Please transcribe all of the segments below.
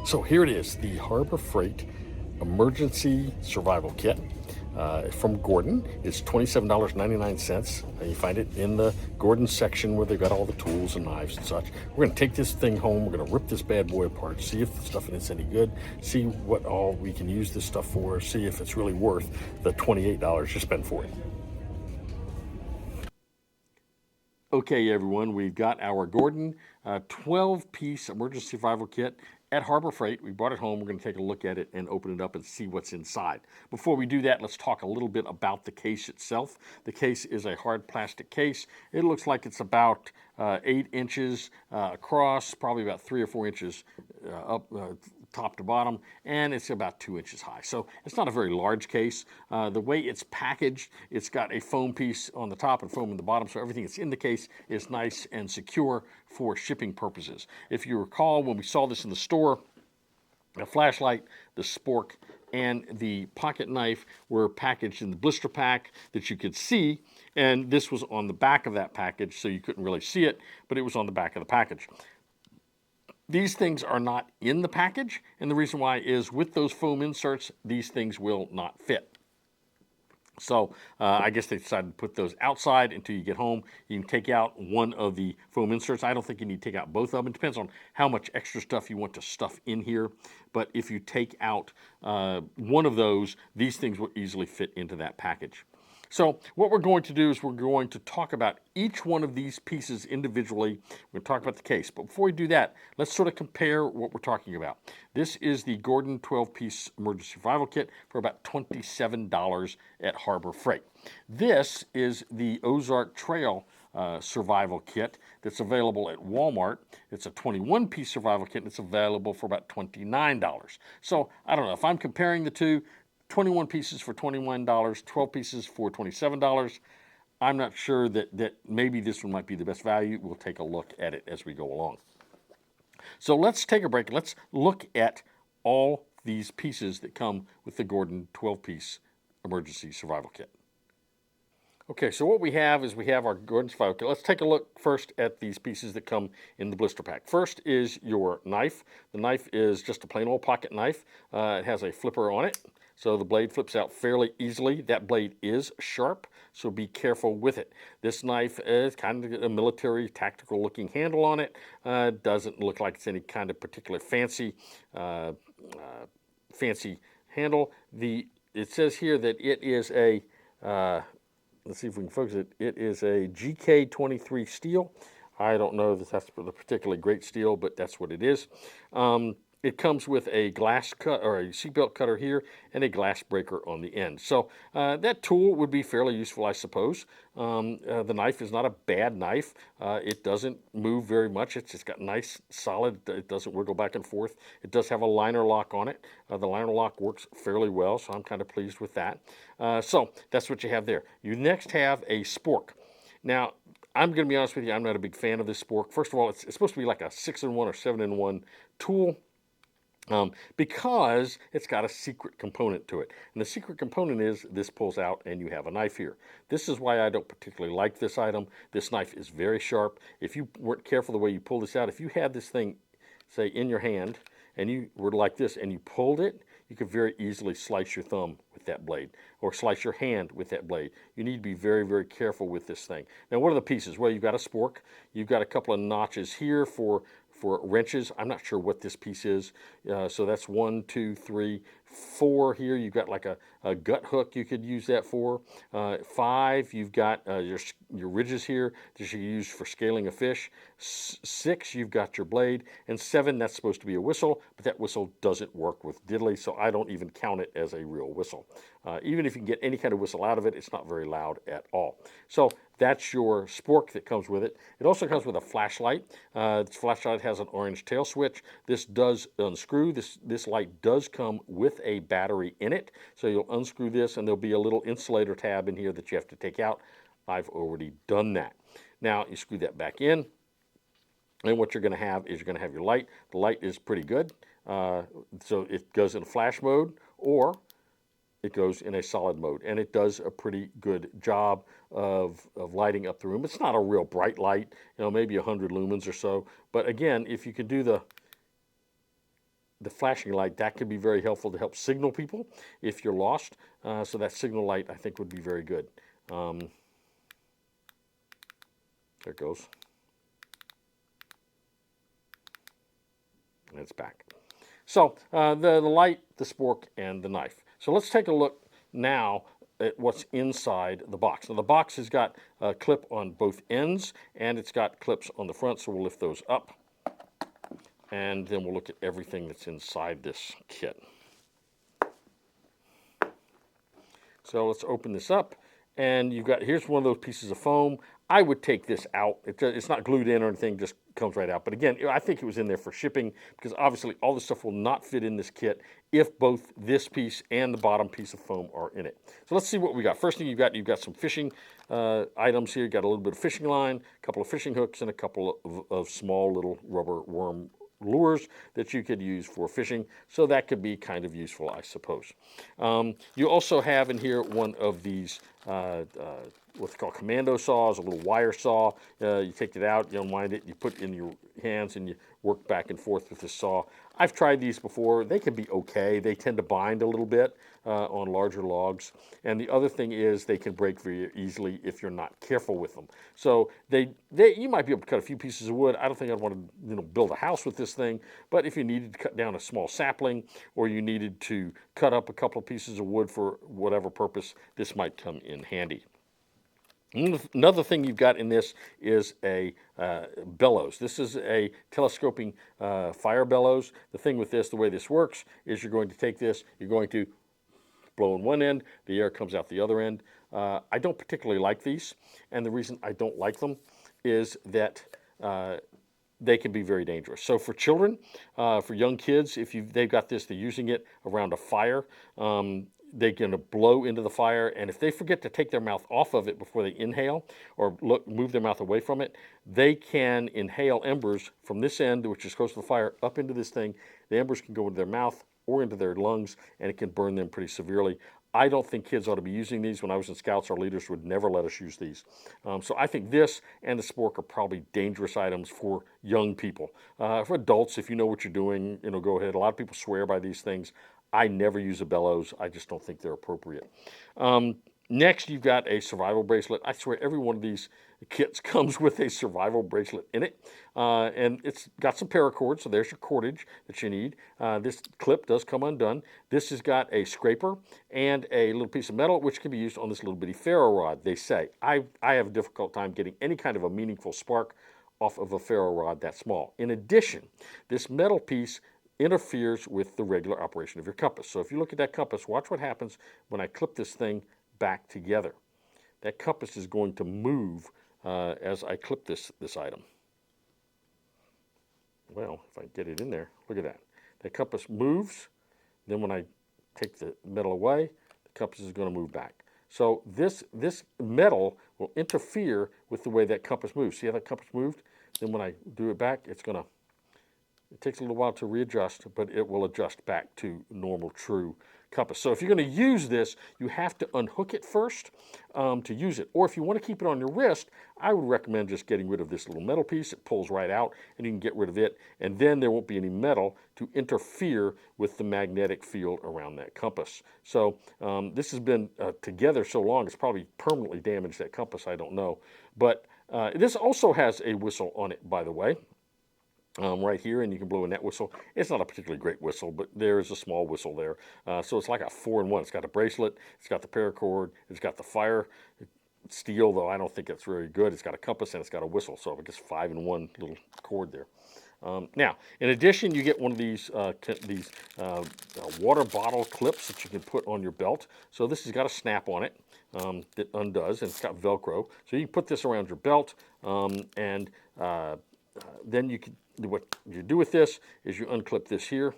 So here it is, the Harbor Freight Emergency Survival Kit from Gordon. It's $27.99. You find it in the Gordon section where they've got all the tools and knives and such. We're going to take this thing home. We're going to rip this bad boy apart, see if the stuff in it's any good, see what all we can use this stuff for, see if it's really worth the $28 you spend for it. Okay, everyone, we've got our Gordon 12-piece emergency survival kit at Harbor Freight. We brought it home. We're going to take a look at it and open it up and see what's inside. Before we do that, let's talk a little bit about the case itself. The case is a hard plastic case. It looks like it's about 8 inches across, probably about 3 or 4 inches up top to bottom, and it's about 2 inches high. So it's not a very large case. The way it's packaged, it's got a foam piece on the top and foam in the bottom, so everything that's in the case is nice and secure for shipping purposes. If you recall, when we saw this in the store, the flashlight, the spork, and the pocket knife were packaged in the blister pack that you could see, and this was on the back of that package, so you couldn't really see it, but it was on the back of the package. These things are not in the package, and the reason why is with those foam inserts, these things will not fit. So I guess they decided to put those outside until you get home. You can take out one of the foam inserts. I don't think you need to take out both of them. It depends on how much extra stuff you want to stuff in here. But if you take out one of those, these things will easily fit into that package. So what we're going to do is we're going to talk about each one of these pieces individually. We're going to talk about the case. But before we do that, let's sort of compare what we're talking about. This is the Gordon 12-piece emergency survival kit for about $27 at Harbor Freight. This is the Ozark Trail survival kit that's available at Walmart. It's a 21-piece survival kit and it's available for about $29. So I don't know, if I'm comparing the two, 21 pieces for $21, 12 pieces for $27. I'm not sure that maybe this one might be the best value. We'll take a look at it as we go along. So let's take a break. Let's look at all these pieces that come with the Gordon 12-piece emergency survival kit. Okay, so what we have is we have our Gordon survival kit. Let's take a look first at these pieces that come in the blister pack. First is your knife. The knife is just a plain old pocket knife. It has a flipper on it, so the blade flips out fairly easily. That blade is sharp, so be careful with it. This knife is kind of a military, tactical looking handle on it. Doesn't look like it's any kind of particular fancy handle. It says here that it is a let's see if we can focus it. It is a GK23 steel. I don't know if that's the particularly great steel, but that's what it is. It comes with a glass cut or a seatbelt cutter here and a glass breaker on the end. So that tool would be fairly useful, I suppose. The knife is not a bad knife. It doesn't move very much. It's got nice, solid. It doesn't wiggle back and forth. It does have a liner lock on it. The liner lock works fairly well, so I'm kind of pleased with that. So that's what you have there. You next have a spork. Now, I'm going to be honest with you, I'm not a big fan of this spork. First of all, it's supposed to be like a 6-in-1 or 7-in-1 tool. Because it's got a secret component to it. And the secret component is this pulls out and you have a knife here. This is why I don't particularly like this item. This knife is very sharp. If you weren't careful the way you pull this out, if you had this thing, say, in your hand, and you were like this and you pulled it, you could very easily slice your thumb with that blade or slice your hand with that blade. You need to be very, very careful with this thing. Now, what are the pieces? Well, you've got a spork. You've got a couple of notches here for wrenches. I'm not sure what this piece is. So that's 1, 2, 3, 4 here. You've got like a gut hook you could use that for. 5, you've got your ridges here that you use for scaling a fish. 6, you've got your blade. And 7, that's supposed to be a whistle, but that whistle doesn't work with diddly, so I don't even count it as a real whistle. Even if you can get any kind of whistle out of it, it's not very loud at all. So that's your spork that comes with it. It also comes with a flashlight. This flashlight has an orange tail switch. This does unscrew. This light does come with a battery in it. So you'll unscrew this and there'll be a little insulator tab in here that you have to take out. I've already done that. Now you screw that back in. And what you're going to have is you're going to have your light. The light is pretty good. So it goes in flash mode or it goes in a solid mode, and it does a pretty good job of lighting up the room. It's not a real bright light, maybe 100 lumens or so. But again, if you can do the flashing light, that could be very helpful to help signal people if you're lost. So that signal light, I think, would be very good. There it goes. And it's back. So the light, the spork, and the knife. So let's take a look now at what's inside the box. Now the box has got a clip on both ends, and it's got clips on the front, so we'll lift those up. And then we'll look at everything that's inside this kit. So let's open this up, and here's one of those pieces of foam. I would take this out. It's not glued in or anything, just comes right out. But again, I think it was in there for shipping, because obviously all this stuff will not fit in this kit if both this piece and the bottom piece of foam are in it. So let's see what we got. First thing you've got some fishing items here. You've got a little bit of fishing line, a couple of fishing hooks, and a couple of small little rubber worm lures that you could use for fishing, so that could be kind of useful, I suppose. You also have in here one of these what's called commando saws, a little wire saw. You take it out, you unwind it, you put it in your hands, and you work back and forth with this saw. I've tried these before. They can be okay. They tend to bind a little bit on larger logs. And the other thing is they can break very easily if you're not careful with them. So you might be able to cut a few pieces of wood. I don't think I'd want to build a house with this thing, but if you needed to cut down a small sapling, or you needed to cut up a couple of pieces of wood for whatever purpose, this might come in handy. Another thing you've got in this is a bellows. This is a telescoping fire bellows. The thing with this, the way this works, is you're going to take this, you're going to blow in one end, the air comes out the other end. I don't particularly like these, and the reason I don't like them is that they can be very dangerous. So for children, for young kids, if they've got this, they're using it around a fire, they're going to blow into the fire, and if they forget to take their mouth off of it before they inhale or move their mouth away from it, they can inhale embers from this end, which is close to the fire, up into this thing. The embers can go into their mouth or into their lungs, and it can burn them pretty severely. I don't think kids ought to be using these. When I was in Scouts, our leaders would never let us use these. So I think this and the spork are probably dangerous items for young people. For adults, if you know what you're doing, go ahead. A lot of people swear by these things. I never use a bellows. I just don't think they're appropriate. Next, you've got a survival bracelet. I swear every one of these kits comes with a survival bracelet in it. And it's got some paracord, so there's your cordage that you need. This clip does come undone. This has got a scraper and a little piece of metal, which can be used on this little bitty ferro rod, they say. I have a difficult time getting any kind of a meaningful spark off of a ferro rod that small. In addition, this metal piece interferes with the regular operation of your compass. So if you look at that compass, watch what happens when I clip this thing back together. That compass is going to move as I clip this item. Well, if I get it in there, look at that. The compass moves, then when I take the metal away, the compass is going to move back. So this metal will interfere with the way that compass moves. See how that compass moved? Then when I do it back, it takes a little while to readjust, but it will adjust back to normal, true compass. So if you're going to use this, you have to unhook it first to use it. Or if you want to keep it on your wrist, I would recommend just getting rid of this little metal piece. It pulls right out, and you can get rid of it, and then there won't be any metal to interfere with the magnetic field around that compass. So this has been together so long, it's probably permanently damaged that compass, I don't know. But this also has a whistle on it, by the way. Right here, and you can blow in that whistle. It's not a particularly great whistle, but there is a small whistle there. So it's like a 4-in-1. It's got a bracelet, it's got the paracord, it's got the fire steel, though I don't think it's very good. It's got a compass and it's got a whistle, so I guess 5-in-1 little cord there. Now, in addition, you get one of these water bottle clips that you can put on your belt. So this has got a snap on it that undoes, and it's got Velcro. So you can put this around your belt, and then what you do with this is you unclip this here.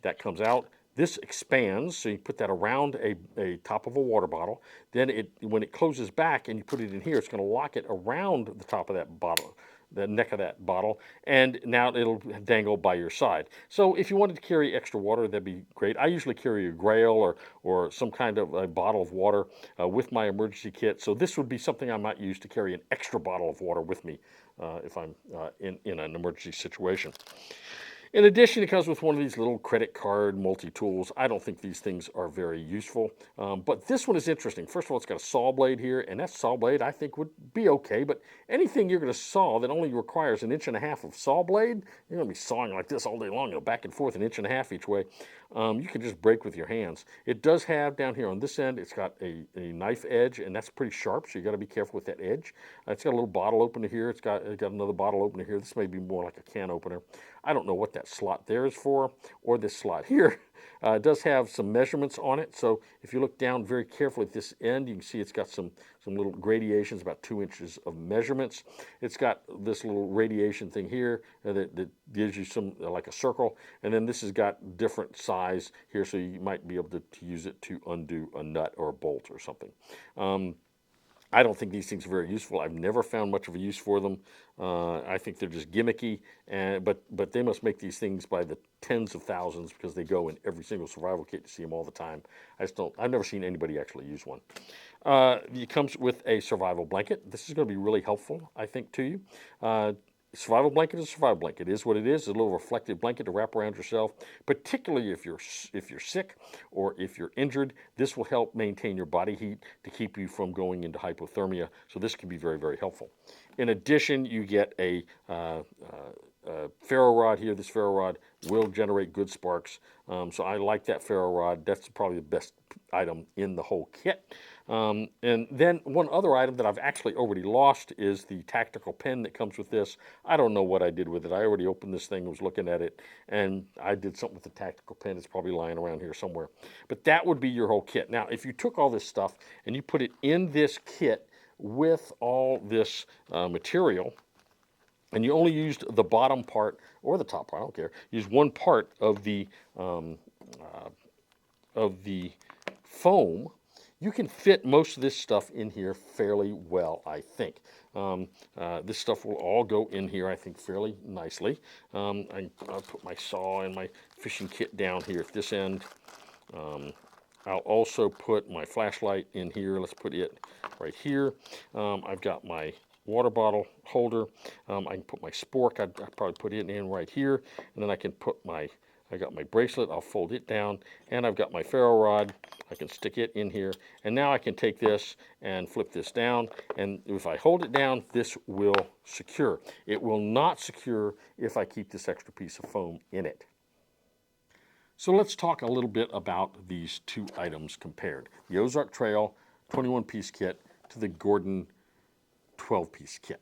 That comes out. This expands, so you put that around a top of a water bottle. Then when it closes back and you put it in here, it's going to lock it around the top of that bottle, the neck of that bottle, and now it'll dangle by your side. So if you wanted to carry extra water, that'd be great. I usually carry a Grail or some kind of a bottle of water with my emergency kit. So this would be something I might use to carry an extra bottle of water with me if I'm in an emergency situation. In addition, it comes with one of these little credit card multi-tools. I don't think these things are very useful, but this one is interesting. First of all, it's got a saw blade here, and that saw blade I think would be okay, but anything you're going to saw that only requires 1.5 inches of saw blade, you're going to be sawing like this all day long, back and forth 1.5 inches each way. You can just break with your hands. It does have down here on this end, it's got a knife edge, and that's pretty sharp, so you got to be careful with that edge. It's got a little bottle opener here. It's got another bottle opener here. This may be more like a can opener. I don't know what that slot there is for, or this slot here. It does have some measurements on it, so if you look down very carefully at this end, you can see it's got some little gradations, about 2 inches of measurements. It's got this little radiation thing here that gives you some, like a circle, and then this has got different size here, so you might be able to use it to undo a nut or a bolt or something. I don't think these things are very useful. I've never found much of a use for them. I think they're just gimmicky, but they must make these things by the tens of thousands because they go in every single survival kit. You see them all the time. I've never seen anybody actually use one. It comes with a survival blanket. This is going to be really helpful, I think, to you. Survival blanket is a survival blanket. It is what it is. It's a little reflective blanket to wrap around yourself, particularly if you're sick or if you're injured. This will help maintain your body heat to keep you from going into hypothermia. So this can be very, very helpful. In addition, you get a ferro rod here. This ferro rod will generate good sparks. So I like that ferro rod. That's probably the best item in the whole kit. And then one other item that I've actually already lost is the tactical pen that comes with this. I don't know what I did with it. I already opened this thing, was looking at it, and I did something with the tactical pen. It's probably lying around here somewhere. But that would be your whole kit. Now, if you took all this stuff and you put it in this kit with all this material, and you only used the bottom part or the top part, I don't care, use one part of the foam, you can fit most of this stuff in here fairly well, I think. This stuff will all go in here, I think, fairly nicely. I'll put my saw and my fishing kit down here at this end. I'll also put my flashlight in here. Let's put it right here. I've got my water bottle holder. I can put my spork. I'd probably put it in right here. And then I can put I got my bracelet. I'll fold it down. And I've got my ferro rod. I can stick it in here. And now I can take this and flip this down. And if I hold it down, this will secure. It will not secure if I keep this extra piece of foam in it. So let's talk a little bit about these two items compared. The Ozark Trail 21-piece kit to the Gordon 12-piece kit.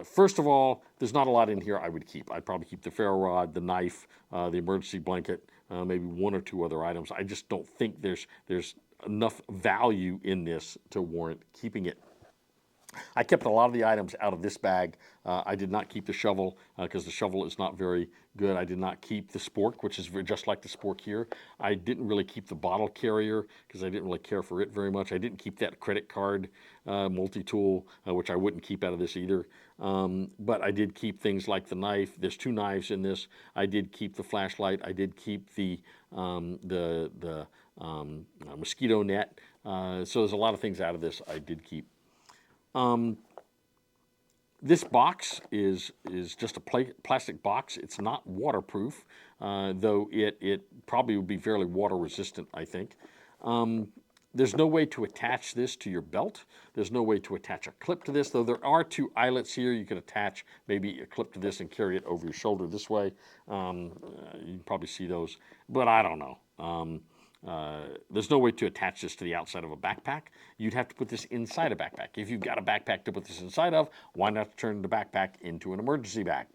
First of all, there's not a lot in here I would keep. I'd probably keep the ferro rod, the knife, the emergency blanket, maybe one or two other items. I just don't think there's enough value in this to warrant keeping it. I kept a lot of the items out of this bag. I did not keep the shovel because the shovel is not very good. I did not keep the spork, which is just like the spork here. I didn't really keep the bottle carrier because I didn't really care for it very much. I didn't keep that credit card multi-tool, which I wouldn't keep out of this either. But I did keep things like the knife. There's two knives in this. I did keep the flashlight. I did keep the mosquito net. So there's a lot of things out of this I did keep. This box is just a plastic box. It's not waterproof, though it probably would be fairly water resistant, I think. There's no way to attach this to your belt. There's no way to attach a clip to this, though there are two eyelets here. You could attach maybe a clip to this and carry it over your shoulder this way. You can probably see those, but I don't know. There's no way to attach this to the outside of a backpack. You'd have to put this inside a backpack. If you've got a backpack to put this inside of, why not turn the backpack into an emergency bag?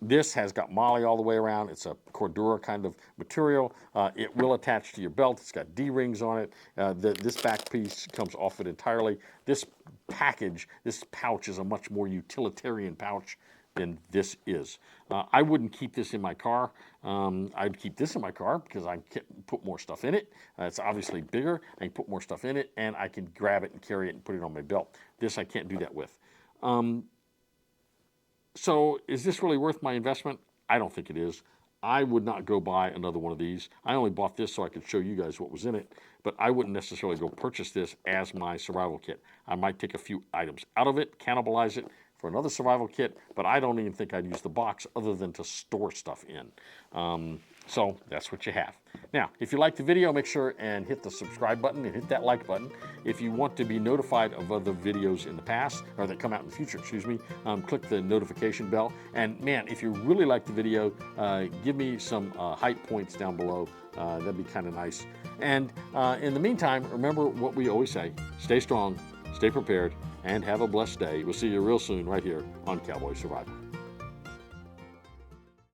This has got MOLLE all the way around. It's a Cordura kind of material. It will attach to your belt. It's got D-rings on it. This back piece comes off it entirely. This pouch is a much more utilitarian pouch than this is. I wouldn't keep this in my car. I'd keep this in my car because I can put more stuff in it. It's obviously bigger. I can put more stuff in it, and I can grab it and carry it and put it on my belt. This I can't do that with. So is this really worth my investment? I don't think it is. I would not go buy another one of these. I only bought this so I could show you guys what was in it, but I wouldn't necessarily go purchase this as my survival kit. I might take a few items out of it, cannibalize it, for another survival kit, but I don't even think I'd use the box other than to store stuff in. So that's what you have. Now, if you like the video, make sure and hit the subscribe button and hit that like button. If you want to be notified of other videos in the past, or that come out in the future, excuse me, click the notification bell. And man, if you really like the video, give me some hype points down below. That'd be kind of nice. And in the meantime, remember what we always say: stay strong, stay prepared, and have a blessed day. We'll see you real soon right here on Cowboy Survival.